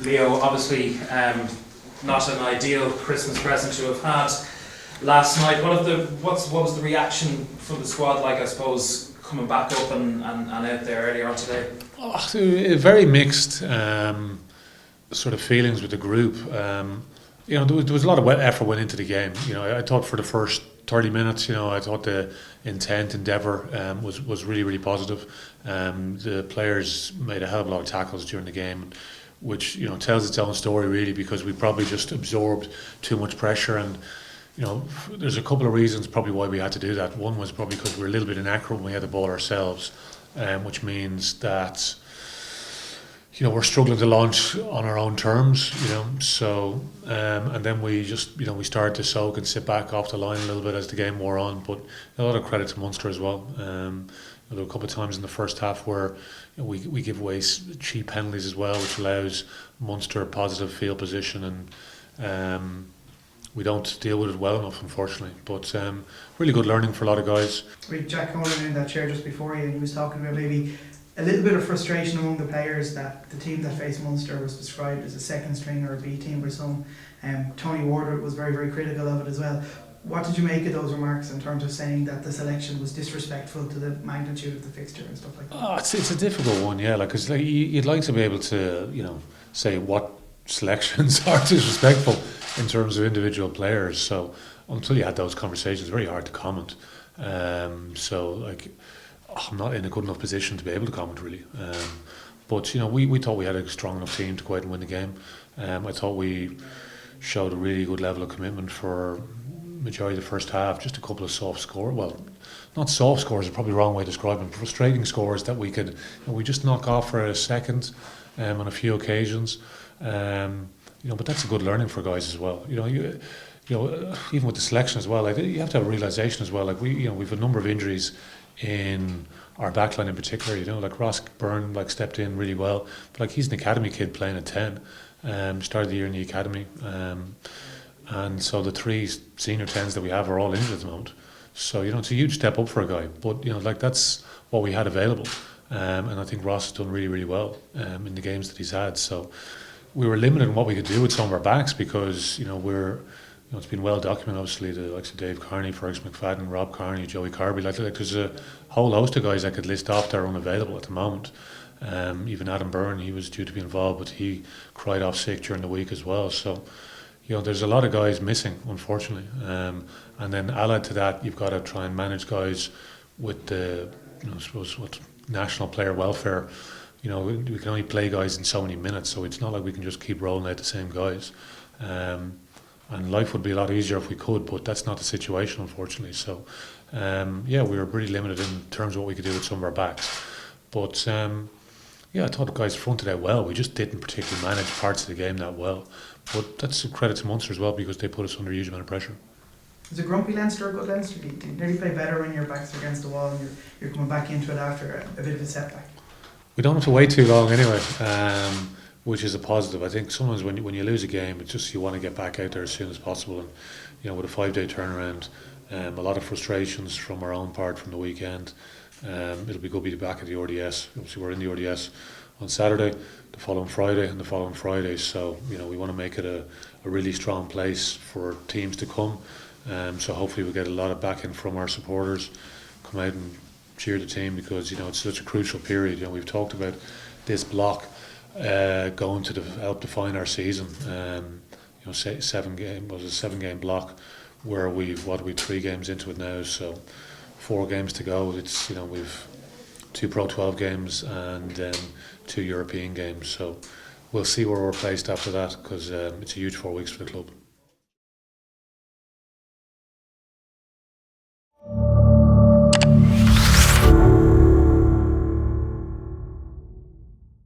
Leo, obviously not an ideal Christmas present to have had last night. What was the reaction from the squad like, I suppose, coming back up and out there earlier on today? Very mixed sort of feelings with the group. There was a lot of effort went into the game. I thought for the first 30 minutes, I thought the endeavour was really, really positive. The players made a hell of a lot of tackles during the game, which tells its own story really, because we probably just absorbed too much pressure. And there's a couple of reasons probably why we had to do that. One was probably because we were a little bit inaccurate when we had the ball ourselves, which means that we're struggling to launch on our own terms, so and then we just we started to soak and sit back off the line a little bit as the game wore on. But a lot of credit to Munster as well. There were a couple of times in the first half where we give away cheap penalties as well, which allows Munster a positive field position, and we don't deal with it well enough, unfortunately. But really good learning for a lot of guys. We had Jack Cullen in that chair just before you, and he was talking about maybe a little bit of frustration among the players that the team that faced Munster was described as a second string or a B team by some. Tony Ward was very, very critical of it as well. What did you make of those remarks in terms of saying that the selection was disrespectful to the magnitude of the fixture and stuff like that? It's a difficult one, yeah. Because you'd like to be able to say what selections are disrespectful in terms of individual players. So until you had those conversations, it's very hard to comment. I'm not in a good enough position to be able to comment really. But we thought we had a strong enough team to go out and win the game. I thought we showed a really good level of commitment for majority of the first half. Just a couple of soft scores. Well, not soft scores is probably the wrong way to describe them. Frustrating scores that we could we just knock off for a second on a few occasions. But that's a good learning for guys as well. Even with the selection as well, you have to have a realisation as well. We've a number of injuries in our backline in particular. Ross Byrne stepped in really well, but he's an academy kid playing at 10. Started the year in the academy, and so the three senior 10s that we have are all injured at the moment. So it's a huge step up for a guy, but that's what we had available, and I think Ross has done really, really well in the games that he's had. So we were limited in what we could do with some of our backs because it's been well documented, obviously, the likes of Dave Carney, Fergus McFadden, Rob Carney, Joey Carby. There's a whole host of guys I could list off that are unavailable at the moment. Even Adam Byrne, he was due to be involved, but he cried off sick during the week as well. So, there's a lot of guys missing, unfortunately. And then allied to that, you've got to try and manage guys with the, I suppose, what national player welfare. We can only play guys in so many minutes, so it's not like we can just keep rolling out the same guys. And life would be a lot easier if we could, but that's not the situation, unfortunately. So, we were pretty limited in terms of what we could do with some of our backs. But, I thought the guys fronted out well. We just didn't particularly manage parts of the game that well. But that's a credit to Munster as well, because they put us under a huge amount of pressure. Is a grumpy Leinster a good Leinster? Do you nearly play better when your back's against the wall and you're coming back into it after a bit of a setback? We don't have to wait too long anyway. Which is a positive. I think sometimes when you lose a game, it's just you want to get back out there as soon as possible. And with a 5-day turnaround, a lot of frustrations from our own part from the weekend. It'll be good to be back at the RDS. Obviously, we're in the RDS on Saturday, the following Friday, and the following Friday. So we want to make it a really strong place for teams to come. So hopefully we get a lot of backing from our supporters, come out and cheer the team, because it's such a crucial period. We've talked about this block going to help define our season. 7 game block where we've 3 games into it now, so 4 games to go. It's we've 2 Pro12 games and then 2 European games, so we'll see where we're placed after that, because it's a huge 4 weeks for the club.